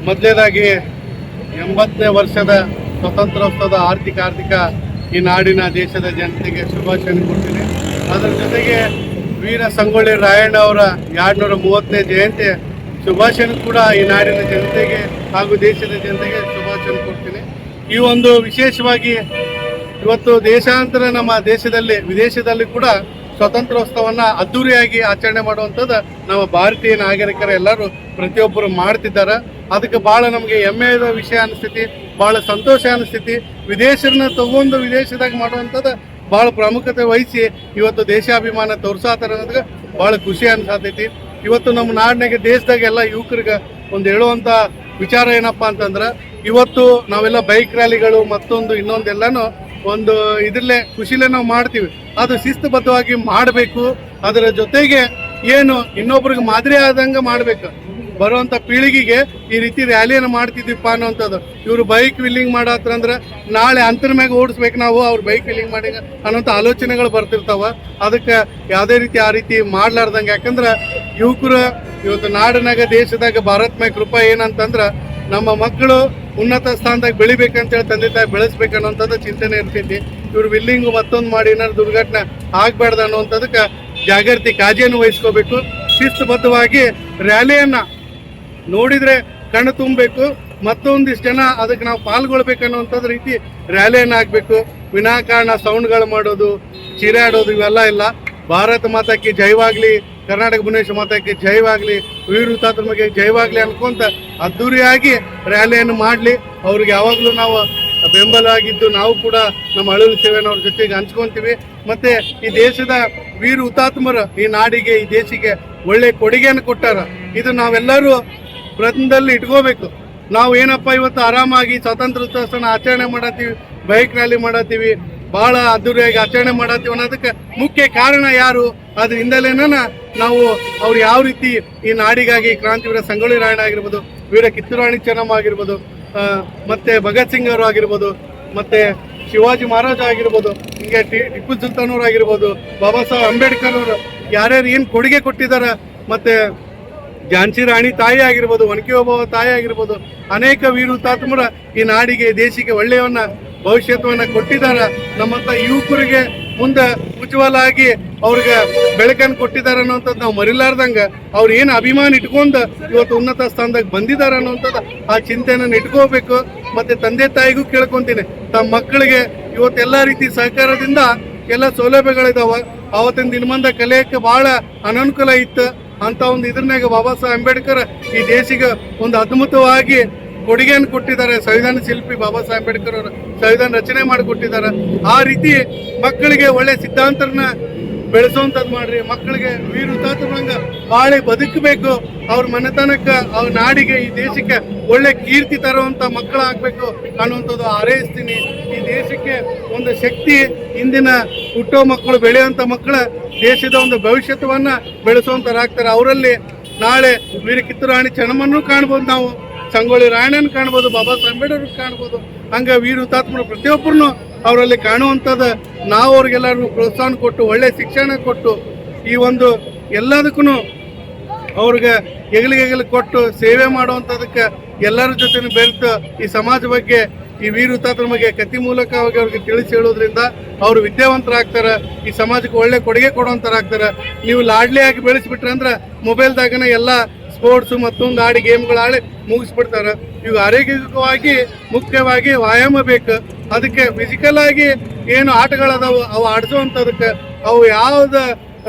ಮೊದಲನೇದಾಗಿ 80ನೇ ವರ್ಷದ ಸ್ವತಂತ್ರೋತ್ಸವದ ಆರ್ಥಿಕ ಈ ನಾಡಿನ ದೇಶದ ಜನತೆಗೆ ಶುಭಾಶಯ ಕೊಡ್ತೀನಿ. ಅದರ ಜೊತೆಗೆ ವೀರ ಸಂಗೊಳ್ಳಿ ರಾಯಣ್ಣ ಅವರ 230ನೇ ಜಯಂತಿ ಶುಭಾಶಯ ಕೂಡ ಈ ನಾಡಿನ ಜನತೆಗೆ ಹಾಗೂ ದೇಶದ ಜನತೆಗೆ ಶುಭಾಶಯ ಕೊಡ್ತೀನಿ. ಈ ಒಂದು ವಿಶೇಷವಾಗಿ ಇವತ್ತು ದೇಶಾಂತರ ನಮ್ಮ ದೇಶದಲ್ಲಿ ವಿದೇಶದಲ್ಲಿ ಕೂಡ ಸ್ವತಂತ್ರೋತ್ಸವವನ್ನು ಅದ್ದೂರಿಯಾಗಿ ಆಚರಣೆ ಮಾಡುವಂಥದ್ದು ನಮ್ಮ ಭಾರತೀಯ ನಾಗರಿಕರು ಎಲ್ಲರೂ ಪ್ರತಿಯೊಬ್ಬರು ಮಾಡ್ತಿದ್ದಾರೆ. ಅದಕ್ಕೆ ಭಾಳ ನಮಗೆ ಹೆಮ್ಮೆಯ ವಿಷಯ ಅನಿಸ್ತೈತಿ, ಭಾಳ ಸಂತೋಷ ಅನಿಸ್ತೈತಿ. ವಿದೇಶರನ್ನ ತಗೊಂಡು ವಿದೇಶದಾಗ ಮಾಡುವಂಥದ್ದು ಭಾಳ ಪ್ರಾಮುಖ್ಯತೆ ವಹಿಸಿ ಇವತ್ತು ದೇಶಾಭಿಮಾನ ತೋರ್ಸಾತಾರ ಅನ್ನೋದಕ್ಕೆ ಭಾಳ ಖುಷಿ ಅನ್ಸತೈತಿ. ಇವತ್ತು ನಮ್ಮ ನಾಡಿನಾಗೆ ದೇಶದಾಗ ಎಲ್ಲ ಯುವಕರಿಗೆ ಒಂದು ಹೇಳುವಂಥ ವಿಚಾರ ಏನಪ್ಪ ಅಂತಂದ್ರೆ, ಇವತ್ತು ನಾವೆಲ್ಲ ಬೈಕ್ ರ್ಯಾಲಿಗಳು ಮತ್ತೊಂದು ಇನ್ನೊಂದೆಲ್ಲನೂ ಒಂದು ಇದರಲ್ಲೇ ಖುಷಿಲೇ ನಾವು ಮಾಡ್ತೀವಿ. ಅದು ಶಿಸ್ತುಬದ್ಧವಾಗಿ ಮಾಡಬೇಕು. ಅದರ ಜೊತೆಗೆ ಏನು ಇನ್ನೊಬ್ರಿಗೆ ಮಾದರಿ ಆದಂಗೆ ಮಾಡಬೇಕು. ಬರುವಂಥ ಪೀಳಿಗೆಗೆ ಈ ರೀತಿ ರ್ಯಾಲಿಯನ್ನು ಮಾಡ್ತಿದ್ವಿಪ್ಪ ಅನ್ನೋವಂಥದ್ದು. ಇವರು ಬೈಕ್ ವಿಲ್ಲಿಂಗ್ ಮಾಡತ್ತಂದ್ರೆ ನಾಳೆ ಅಂತರ ಮ್ಯಾಗ ಓಡಿಸ್ಬೇಕು ನಾವು, ಅವ್ರು ಬೈಕ್ ವಿಲ್ಲಿಂಗ್ ಮಾಡಿ ಅನ್ನೋಂಥ ಆಲೋಚನೆಗಳು ಬರ್ತಿರ್ತಾವ. ಅದಕ್ಕೆ ಯಾವುದೇ ರೀತಿ ಆ ರೀತಿ ಮಾಡ್ಲಾರ್ದಂಗೆ, ಯಾಕಂದ್ರೆ ಯುವಕರು ಇವತ್ತು ನಾಡಿನಾಗ ದೇಶದಾಗ ಭಾರತ್ ಮೈ ಕೃಪಾ ಏನಂತಂದ್ರೆ ನಮ್ಮ ಮಕ್ಕಳು ಉನ್ನತ ಸ್ಥಾನದಾಗ ಬೆಳಿಬೇಕಂತೇಳಿ ತಂದೆ ತಾಯಿ ಬೆಳೆಸ್ಬೇಕನ್ನೋಂಥದ್ದು ಚಿಂತನೆ ಇರ್ತೈತಿ. ಇವರು ವಿಲ್ಲಿಂಗು ಮತ್ತೊಂದು ಮಾಡಿ ಏನಾದ್ರು ದುರ್ಘಟನೆ ಆಗಬಾರ್ದು ಅನ್ನುವಂಥದ್ದಕ್ಕೆ ಜಾಗೃತಿ ಕಾಳಜಿಯನ್ನು ವಹಿಸ್ಕೋಬೇಕು. ಶಿಸ್ತುಬದ್ಧವಾಗಿ ರ್ಯಾಲಿಯನ್ನು ನೋಡಿದರೆ ಕಣ್ಣು ತುಂಬಬೇಕು, ಮತ್ತೊಂದಿಷ್ಟು ಜನ ಅದಕ್ಕೆ ನಾವು ಪಾಲ್ಗೊಳ್ಬೇಕನ್ನುವಂಥದ್ದು ರೀತಿ ರ್ಯಾಲಿಯನ್ನು ಆಗಬೇಕು. ವಿನಾಕಾರಣ ಸೌಂಡ್ಗಳು ಮಾಡೋದು, ಚೀರಾಡೋದು ಇವೆಲ್ಲ ಇಲ್ಲ. ಭಾರತ ಮಾತಾಕ್ಕೆ ಜಯವಾಗಲಿ, ಕರ್ನಾಟಕ ಭುವನೇಶ್ವರ ಮಾತಾಕ್ಕೆ ಜಯವಾಗಲಿ, ವೀರ ಹುತಾತ್ಮರಿಗೆ ಜಯವಾಗಲಿ ಅನ್ಕೊಂತ ಅದ್ದೂರಿಯಾಗಿ ರ್ಯಾಲಿಯನ್ನು ಮಾಡಲಿ. ಅವ್ರಿಗೆ ಯಾವಾಗಲೂ ನಾವು ಬೆಂಬಲವಾಗಿದ್ದು ನಾವು ಕೂಡ ನಮ್ಮ ಅಳಲು ಸೇವೆಯವ್ರ ಜೊತೆಗೆ ಹಂಚ್ಕೊತೀವಿ. ಮತ್ತು ಈ ದೇಶದ ವೀರ ಹುತಾತ್ಮರು ಈ ನಾಡಿಗೆ ಈ ದೇಶಕ್ಕೆ ಒಳ್ಳೆ ಕೊಡುಗೆಯನ್ನು ಕೊಟ್ಟಾರ. ಇದು ನಾವೆಲ್ಲರೂ ಪ್ರಯತ್ನದಲ್ಲಿ ಇಟ್ಕೋಬೇಕು. ನಾವು ಏನಪ್ಪ ಇವತ್ತು ಆರಾಮಾಗಿ ಸ್ವಾತಂತ್ರ್ಯೋತ್ಸವನ ಆಚರಣೆ ಮಾಡತ್ತೀವಿ, ಬೈಕ್ ರ್ಯಾಲಿ ಮಾಡತ್ತೀವಿ, ಭಾಳ ಅದ್ದೂರಿಯಾಗಿ ಆಚರಣೆ ಮಾಡತ್ತೀವಿ ಅನ್ನೋದಕ್ಕೆ ಮುಖ್ಯ ಕಾರಣ ಯಾರು? ಅದ್ರ ಹಿಂದಲೇನ ನಾವು ಅವ್ರು ಯಾವ ರೀತಿ ಈ ನಾಡಿಗಾಗಿ ಕ್ರಾಂತಿವೀರ ಸಂಗೊಳ್ಳಿ ರಾಯಣ್ಣ ಆಗಿರ್ಬೋದು, ವೀರ ಕಿತ್ತೂರು ರಾಣಿ ಚೆನ್ನಮ್ಮ ಆಗಿರ್ಬೋದು, ಮತ್ತು ಭಗತ್ ಸಿಂಗ್ ಅವರು ಆಗಿರ್ಬೋದು, ಮತ್ತು ಶಿವಾಜಿ ಮಹಾರಾಜ ಆಗಿರ್ಬೋದು, ಹಿಂಗೆ ಟಿಪ್ಪು ಸುಲ್ತಾನ್ ಅವರು ಆಗಿರ್ಬೋದು, ಬಾಬಾ ಸಾಹೇಬ್ ಅಂಬೇಡ್ಕರ್ ಅವರು ಯಾರ್ಯಾರು ಏನು ಕೊಡುಗೆ ಕೊಟ್ಟಿದ್ದಾರೆ, ಮತ್ತು ಝಾನ್ಸಿ ರಾಣಿ ತಾಯಿ ಆಗಿರ್ಬೋದು, ಒನಕೆ ಓಬವ್ವ ತಾಯಿ ಆಗಿರ್ಬೋದು, ಅನೇಕ ವೀರ ಹುತಾತ್ಮರ ಈ ನಾಡಿಗೆ ದೇಶಕ್ಕೆ ಒಳ್ಳೆಯವನ್ನ ಭವಿಷ್ಯತ್ವವನ್ನು ಕೊಟ್ಟಿದ್ದಾರೆ. ನಮ್ಮಂಥ ಯುವಕರಿಗೆ ಮುಂದೆ ಉಜ್ವಲ ಆಗಿ ಅವ್ರಿಗೆ ಬೆಳಕನ್ನು ಕೊಟ್ಟಿದ್ದಾರೆ ಅನ್ನೋಂಥದ್ದು ನಾವು ಮರಿಲಾರ್ದಂಗೆ ಅವ್ರು ಏನು ಅಭಿಮಾನ ಇಟ್ಕೊಂಡು ಇವತ್ತು ಉನ್ನತ ಸ್ಥಾನದಾಗ ಬಂದಿದ್ದಾರೆ ಅನ್ನೋಂಥದ್ದು ಆ ಚಿಂತೆಯನ್ನು ಇಟ್ಕೋಬೇಕು. ಮತ್ತು ತಂದೆ ತಾಯಿಗೂ ಕೇಳ್ಕೊತೀನಿ, ತಮ್ಮ ಮಕ್ಕಳಿಗೆ ಇವತ್ತು ಎಲ್ಲ ರೀತಿ ಸಹಕಾರದಿಂದ ಎಲ್ಲ ಸೌಲಭ್ಯಗಳಿದಾವೆ. ಆವತ್ತಿನ ದಿನಮಂದ ಕಲಿಯೋಕ್ಕೆ ಭಾಳ ಅನನುಕೂಲ ಇತ್ತು. ಅಂತ ಒಂದು ಇದ್ರನಾಗ ಬಾಬಾ ಸಾಹೇಬ್ ಅಂಬೇಡ್ಕರ್ ಈ ದೇಶಿಗೆ ಒಂದು ಅದ್ಭುತವಾಗಿ ಕೊಡುಗೆಯನ್ನು ಕೊಟ್ಟಿದ್ದಾರೆ. ಸಂವಿಧಾನ ಶಿಲ್ಪಿ ಬಾಬಾ ಸಾಹೇಬ್ ಅಂಬೇಡ್ಕರ್ ಅವರು ಸಂವಿಧಾನ ರಚನೆ ಮಾಡಿಕೊಟ್ಟಿದ್ದಾರೆ. ಆ ರೀತಿ ಮಕ್ಕಳಿಗೆ ಒಳ್ಳೆ ಸಿದ್ಧಾಂತರನ್ನ ಬೆಳೆಸುವಂಥದ್ದು ಮಾಡ್ರಿ. ಮಕ್ಕಳಿಗೆ ವೀರ ಹುತಾತ್ಮರಂಗ ಬಾಳೆ ಬದುಕಬೇಕು, ಅವ್ರ ಮನೆತನಕ್ಕೆ, ಅವ್ರ ನಾಡಿಗೆ, ಈ ದೇಶಕ್ಕೆ ಒಳ್ಳೆ ಕೀರ್ತಿ ತರುವಂಥ ಮಕ್ಕಳಾಗಬೇಕು ಅನ್ನುವಂಥದ್ದು ಹಾರೈಸ್ತೀನಿ. ಈ ದೇಶಕ್ಕೆ ಒಂದು ಶಕ್ತಿ, ಇಂದಿನ ಹುಟ್ಟೋ ಮಕ್ಕಳು, ಬೆಳೆಯುವಂಥ ಮಕ್ಕಳ ದೇಶದ ಒಂದು ಭವಿಷ್ಯತ್ವವನ್ನು ಬೆಳೆಸುವಂಥರಾಗ್ತಾರೆ. ಅವರಲ್ಲಿ ನಾಳೆ ವೀರ ಕಿತ್ತೂರು ರಾಣಿ ಚೆನ್ನಮ್ಮನೂ ಕಾಣ್ಬೋದು, ನಾವು ಸಂಗೊಳ್ಳಿ ರಾಯಣ್ಣನ ಕಾಣ್ಬೋದು, ಬಾಬಾ ಸಾಹೇಬ್ ಅಂಬೇಡ್ಕರ್ ಕಾಣ್ಬೋದು. ಹಂಗೆ ವೀರ ಹುತಾತ್ಮರು ಪ್ರತಿಯೊಬ್ಬರನ್ನು ಅವರಲ್ಲಿ ಕಾಣುವಂಥದ್ದು ನಾವು ಅವ್ರಿಗೆಲ್ಲರಿಗೂ ಪ್ರೋತ್ಸಾಹ ಕೊಟ್ಟು ಒಳ್ಳೆ ಶಿಕ್ಷಣ ಕೊಟ್ಟು ಈ ಒಂದು ಎಲ್ಲದಕ್ಕೂ ಅವ್ರಿಗೆ ಹೆಗಲಿಗೆ ಕೊಟ್ಟು ಸೇವೆ ಮಾಡುವಂಥದಕ್ಕೆ ಎಲ್ಲರ ಜೊತೆ ಬೆರೆತು ಈ ಸಮಾಜ ಬಗ್ಗೆ, ಈ ವೀರ ಹುತಾತ್ಮರ ಬಗ್ಗೆ ಕತಿ ಮೂಲಕವಾಗಿ ಅವ್ರಿಗೆ ತಿಳಿಸಿ ಹೇಳೋದ್ರಿಂದ ಅವರು ವಿದ್ಯಾವಂತರಾಗ್ತಾರೆ, ಈ ಸಮಾಜಕ್ಕೆ ಒಳ್ಳೆ ಕೊಡುಗೆ ಕೊಡುವಂಥರಾಗ್ತಾರೆ. ನೀವು ಲಾಡ್ಲಿಯಾಗಿ ಬೆಳೆಸಿಬಿಟ್ರೆ ಅಂದ್ರೆ ಮೊಬೈಲ್ದಾಗನೇ ಎಲ್ಲ ಸ್ಪೋರ್ಟ್ಸು ಮತ್ತೊಂದು ಆಡಿ ಗೇಮ್ಗಳು ಆಡಿ ಮುಗಿಸ್ಬಿಡ್ತಾರೆ. ಇವು ಆರೋಗ್ಯವಾಗಿ ಮುಖ್ಯವಾಗಿ ವ್ಯಾಯಾಮ ಬೇಕು. ಅದಕ್ಕೆ ಫಿಸಿಕಲ್ ಆಗಿ ಏನು ಆಟಗಳದಾವು ಅವು ಆಡಿಸುವಂಥದಕ್ಕೆ ಅವು ಯಾವ್ದು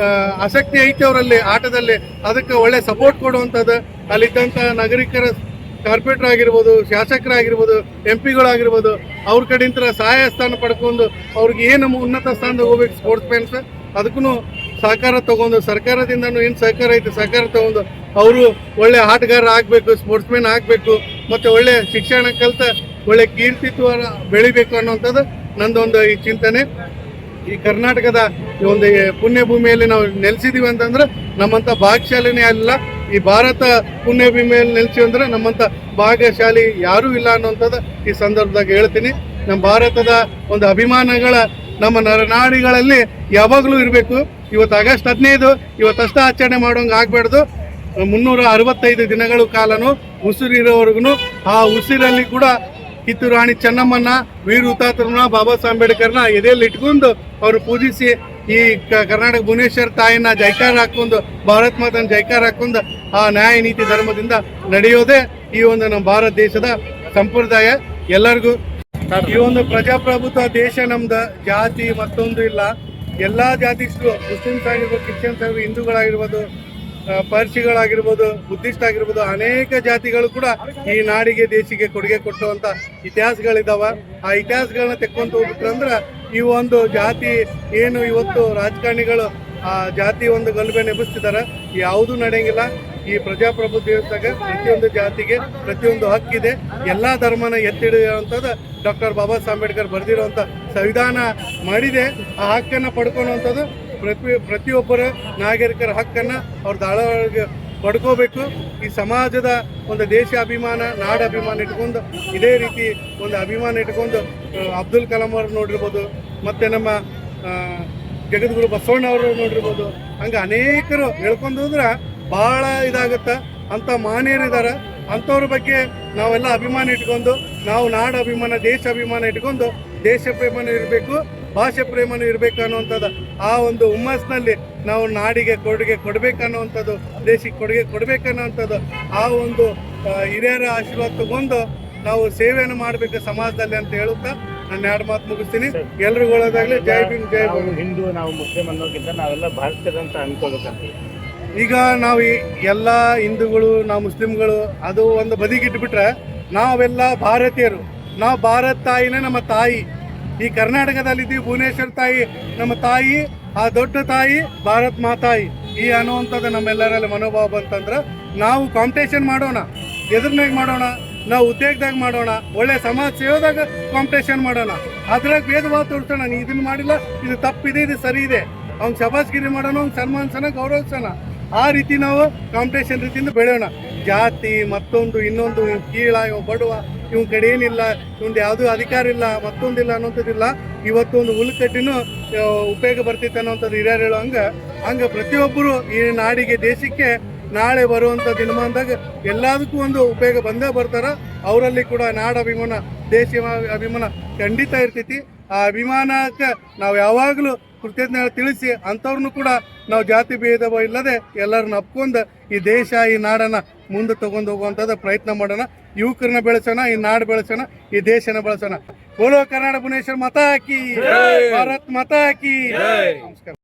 ಆಸಕ್ತಿ ಐತೆ ಅವರಲ್ಲಿ ಆಟದಲ್ಲಿ, ಅದಕ್ಕೆ ಒಳ್ಳೆ ಸಪೋರ್ಟ್ ಕೊಡುವಂಥದ್ದು. ಅಲ್ಲಿದ್ದಂಥ ನಾಗರಿಕರ ಕಾರ್ಪೊರೇಟರ್ ಆಗಿರ್ಬೋದು, ಶಾಸಕರಾಗಿರ್ಬೋದು, MP ಗಳಾಗಿರ್ಬೋದು, ಅವ್ರ ಕಡೆಯಿಂದ ಸಹಾಯ ಸ್ಥಾನ ಪಡ್ಕೊಂಡು ಅವ್ರಿಗೆ ಏನು ಉನ್ನತ ಸ್ಥಾನದಾಗ ಹೋಗ್ಬೇಕು ಸ್ಪೋರ್ಟ್ಸ್ ಮ್ಯಾನ್ಸ್, ಅದಕ್ಕೂ ಸಹಕಾರ ತಗೊಂಡು ಸರ್ಕಾರದಿಂದನೂ ಏನು ಸಹಕಾರ ಐತೆ ಸಹಕಾರ ತಗೊಂಡು ಅವರು ಒಳ್ಳೆ ಆಟಗಾರ ಆಗಬೇಕು, ಸ್ಪೋರ್ಟ್ಸ್ ಮ್ಯಾನ್ ಆಗಬೇಕು, ಮತ್ತು ಒಳ್ಳೆ ಶಿಕ್ಷಣ ಕಲಿತ ಒಳ್ಳೆ ಕೀರ್ತಿತ್ವ ಬೆಳಿಬೇಕು ಅನ್ನೋಂಥದ್ದು ನಂದೊಂದು ಈ ಚಿಂತನೆ. ಈ ಕರ್ನಾಟಕದ ಒಂದು ಪುಣ್ಯ ಭೂಮಿಯಲ್ಲಿ ನಾವು ನೆಲೆಸಿದ್ದೀವಿ ಅಂತಂದ್ರೆ ನಮ್ಮಂಥ ಭಾಗ್ಯಶಾಲಿನೇ ಅಲ್ಲ. ಈ ಭಾರತ ಪುಣ್ಯ ಭೂಮಿಯಲ್ಲಿ ನೆಲೆಸಿ ಅಂದ್ರೆ ನಮ್ಮಂಥ ಭಾಗ್ಯಶಾಲಿ ಯಾರೂ ಇಲ್ಲ ಅನ್ನೋಂಥದ್ದು ಈ ಸಂದರ್ಭದಾಗ ಹೇಳ್ತೀನಿ. ನಮ್ಮ ಭಾರತದ ಒಂದು ಅಭಿಮಾನಗಳ ನಮ್ಮ ನರನಾಡಿಗಳಲ್ಲಿ ಯಾವಾಗಲೂ ಇರಬೇಕು. ಇವತ್ತು ಆಗಸ್ಟ್ 15 ಇವತ್ತಷ್ಟೇ ಆಚರಣೆ ಮಾಡೋಂಗೆ ಆಗಬಾರ್ದು. 365 ದಿನಗಳ ಕಾಲನು ಉಸಿರಿರೋವರೆಗೂ ಆ ಉಸಿರಲ್ಲಿ ಕೂಡ ಕಿತ್ತೂರು ರಾಣಿ ಚೆನ್ನಮ್ಮನ, ವೀರ ಹುತಾತ್ಮನ, ಬಾಬಾ ಸಾಹೇಬ್ ಅಂಬೇಡ್ಕರ್ನ ಎದೆಯಲ್ಲಿ ಇಟ್ಕೊಂಡು ಅವರು ಪೂಜಿಸಿ ಈ ಕರ್ನಾಟಕ ಭುವನೇಶ್ವರ ತಾಯಿನ ಜೈಕಾರ ಹಾಕೊಂಡು, ಭಾರತ್ ಮಾತನ ಜೈಕಾರ ಹಾಕೊಂಡು ಆ ನ್ಯಾಯ ನೀತಿ ಧರ್ಮದಿಂದ ನಡೆಯೋದೇ ಈ ಒಂದು ನಮ್ಮ ಭಾರತ ದೇಶದ ಸಂಪ್ರದಾಯ. ಎಲ್ಲರಿಗೂ ಈ ಒಂದು ಪ್ರಜಾಪ್ರಭುತ್ವ ದೇಶ ನಮ್ದು, ಜಾತಿ ಮತ್ತೊಂದು ಇಲ್ಲ. ಎಲ್ಲಾ ಜಾತಿಗಳು, ಮುಸ್ಲಿಮ್ಸ್ ಆಗಿರ್ಬೋದು, ಕ್ರಿಶ್ಚಿಯನ್ಸ್ ಆಗಿರ್ಬೋದು, ಹಿಂದೂಗಳಾಗಿರ್ಬೋದು, ಪಾರ್ಸಿಗಳಾಗಿರ್ಬೋದು, ಬುದ್ಧಿಸ್ಟ್ ಆಗಿರ್ಬೋದು, ಅನೇಕ ಜಾತಿಗಳು ಕೂಡ ಈ ನಾಡಿಗೆ ದೇಶಕ್ಕೆ ಕೊಡುಗೆ ಕೊಟ್ಟುವಂತ ಇತಿಹಾಸಗಳಿದಾವ. ಆ ಇತಿಹಾಸಗಳನ್ನ ತೆಕ್ಕೊಂತ ಹೋಗ್ಬಿಟ್ರಂದ್ರ ಈ ಒಂದು ಜಾತಿ ಏನು ಇವತ್ತು ರಾಜಕಾರಣಿಗಳು ಆ ಜಾತಿ ಒಂದು ಗಲಭೆ ನೆಬಿಸ್ತಿದಾರ, ಯಾವುದೂ ನಡೆಯಂಗಿಲ್ಲ. ಈ ಪ್ರಜಾಪ್ರಭುತ್ವದಾಗ ಪ್ರತಿಯೊಂದು ಜಾತಿಗೆ ಪ್ರತಿಯೊಂದು ಹಕ್ಕಿದೆ. ಎಲ್ಲಾ ಧರ್ಮನ ಎತ್ತಿಡಿರುವಂಥದ್ದು ಡಾಕ್ಟರ್ ಬಾಬಾ ಸಾಹೇಬ್ ಅಂಬೇಡ್ಕರ್ ಬರೆದಿರುವಂಥ ಸಂವಿಧಾನ ಮಾಡಿದೆ. ಆ ಹಕ್ಕನ್ನು ಪಡ್ಕೊಳ್ಳುವಂಥದ್ದು ಪ್ರತಿಯೊಬ್ಬರ ನಾಗರಿಕರ ಹಕ್ಕನ್ನು ಅವ್ರ ದಾಳೊಳಗೆ ಪಡ್ಕೋಬೇಕು. ಈ ಸಮಾಜದ ಒಂದು ದೇಶ ಅಭಿಮಾನ, ನಾಡ ಅಭಿಮಾನ ಇಟ್ಕೊಂಡು ಇದೇ ರೀತಿ ಒಂದು ಅಭಿಮಾನ ಇಟ್ಕೊಂಡು ಅಬ್ದುಲ್ ಕಲಾಂ ಅವರು ನೋಡಿರ್ಬೋದು, ಮತ್ತು ನಮ್ಮ ಜಗದ್ಗುರು ಬಸವಣ್ಣ ಅವರು ನೋಡಿರ್ಬೋದು, ಹಂಗೆ ಅನೇಕರು ಹೇಳ್ಕೊಂಡು ಹೋದ್ರೆ ಭಾಳ ಇದಾಗುತ್ತೆ. ಅಂಥ ಮಾನ್ಯರಿದ್ದಾರೆ. ಅಂಥವ್ರ ಬಗ್ಗೆ ನಾವೆಲ್ಲ ಅಭಿಮಾನ ಇಟ್ಕೊಂಡು, ನಾವು ನಾಡ ಅಭಿಮಾನ, ದೇಶ ಅಭಿಮಾನ ಇಟ್ಕೊಂಡು ದೇಶ ಪ್ರೇಮನೂ ಇರಬೇಕು, ಭಾಷೆ ಪ್ರೇಮನೂ ಇರಬೇಕು ಅನ್ನುವಂಥದ್ದು ಆ ಒಂದು ಹುಮ್ಮಸ್ನಲ್ಲಿ ನಾವು ನಾಡಿಗೆ ಕೊಡುಗೆ ಕೊಡಬೇಕನ್ನುವಂಥದ್ದು, ದೇಶಕ್ಕೆ ಕೊಡುಗೆ ಕೊಡಬೇಕನ್ನುವಂಥದ್ದು ಆ ಒಂದು ಹಿರಿಯರ ಆಶೀರ್ವಾದ ತಗೊಂಡು ನಾವು ಸೇವೆಯನ್ನು ಮಾಡಬೇಕು ಸಮಾಜದಲ್ಲಿ ಅಂತ ಹೇಳುತ್ತಾ ನಾನು 2 ಮಾತು ಮುಗಿಸ್ತೀನಿ. ಎಲ್ರಿಗೂ ಒಳ್ಳೆದಾಗಲಿ. ಜೈ ಭೀಮ್, ಜೈ ಭೀಮ್. ಹಿಂದೂ, ನಾವು ಮುಸ್ಲಿಂ ಅನ್ನೋಕ್ಕಿಂತ ನಾವೆಲ್ಲ ಭಾರತೀಯರಂತ ಅನ್ಕೋಬೇಕಂತ. ಈಗ ನಾವು ಎಲ್ಲ ಹಿಂದೂಗಳು, ನಾವು ಮುಸ್ಲಿಮ್ಗಳು ಅದು ಒಂದು ಬದಿಗಿಟ್ಬಿಟ್ರೆ ನಾವೆಲ್ಲ ಭಾರತೀಯರು. ನಾವು ಭಾರತ ತಾಯಿನೇ ನಮ್ಮ ತಾಯಿ. ಈ ಕರ್ನಾಟಕದಲ್ಲಿದ್ದೀವಿ, ಭುವನೇಶ್ವರ ತಾಯಿ ನಮ್ಮ ತಾಯಿ, ಆ ದೊಡ್ಡ ತಾಯಿ ಭಾರತ್ ಮಾತಾಯಿ. ಈ ಅನ್ನುವಂಥದ್ದು ನಮ್ಮೆಲ್ಲರಲ್ಲಿ ಮನೋಭಾವ ಬಂತಂದ್ರೆ ನಾವು ಕಾಂಪಿಟೇಷನ್ ಮಾಡೋಣ, ಎದುರ್ನಾಗ ಮಾಡೋಣ, ನಾವು ಉದ್ಯೋಗದಾಗ ಮಾಡೋಣ, ಒಳ್ಳೆ ಸಮಾಜ ಸೇವೆದಾಗ ಕಾಂಪಿಟೇಷನ್ ಮಾಡೋಣ. ಅದ್ರಾಗ ಭೇದಭಾವ ತೋರಿಸೋಣ. ನೀ ಇದನ್ನು ಮಾಡಿಲ್ಲ, ಇದು ತಪ್ಪಿದೆ, ಇದು ಸರಿ ಇದೆ, ಅವ್ನು ಶಬಾಸ್ಗಿರಿ ಮಾಡೋಣ, ಅವ್ನು ಸನ್ಮಾನಿಸೋಣ, ಗೌರವಿಸೋಣ. ಆ ರೀತಿ ನಾವು ಕಾಂಪಿಟೇಷನ್ ರೀತಿಯಿಂದ ಬೆಳೆಯೋಣ. ಜಾತಿ ಮತ್ತೊಂದು ಇನ್ನೊಂದು, ಇವ್ ಕೀಳ, ಇವ್ ಬಡವ, ಇವನ್ ಕಡೆ ಏನಿಲ್ಲ, ಇವಂದು ಯಾವುದೂ ಅಧಿಕಾರ ಇಲ್ಲ, ಮತ್ತೊಂದಿಲ್ಲ ಅನ್ನೋಂಥದ್ದಿಲ್ಲ. ಇವತ್ತು ಒಂದು ಹುಲ್ಕಟ್ಟಿನೂ ಉಪಯೋಗ ಬರ್ತಿತ್ತು ಅನ್ನೋಂಥದ್ದು ಹಿರಿಯರು ಹೇಳೋ ಹಂಗೆ ಪ್ರತಿಯೊಬ್ಬರು ಈ ನಾಡಿಗೆ, ದೇಶಕ್ಕೆ ನಾಳೆ ಬರುವಂಥ ದಿನಮಾನದಾಗ ಎಲ್ಲದಕ್ಕೂ ಒಂದು ಉಪಯೋಗ ಬಂದೇ ಬರ್ತಾರ. ಅವರಲ್ಲಿ ಕೂಡ ನಾಡ ಅಭಿಮಾನ, ದೇಶ ಅಭಿಮಾನ ಖಂಡಿತ ಇರ್ತೈತಿ. ಆ ಅಭಿಮಾನಕ್ಕೆ ನಾವು ಯಾವಾಗಲೂ ಕೃತಜ್ಞತೆ ತಿಳಿಸಿ ಅಂಥವ್ರನ್ನೂ ಕೂಡ ನಾವು ಜಾತಿ ಭೇದ ಇಲ್ಲದೆ ಎಲ್ಲರನ್ನ ಅಪ್ಕೊಂಡು ಈ ದೇಶ, ಈ ನಾಡನ್ನ ಮುಂದೆ ತಗೊಂಡು ಹೋಗುವಂಥದ್ದು ಪ್ರಯತ್ನ ಮಾಡೋಣ. ಯುವಕರನ್ನ ಬೆಳೆಸೋಣ, ಈ ನಾಡು ಬೆಳೆಸೋಣ, ಈ ದೇಶನ ಬೆಳೆಸೋಣ. ಬೋಲೋ ಕರ್ನಾಟಕ ಭುವನೇಶ್ವರ ಮಾತಾ ಕಿ, ಭಾರತ್ ಮಾತಾ ಕಿ. ನಮಸ್ಕಾರ.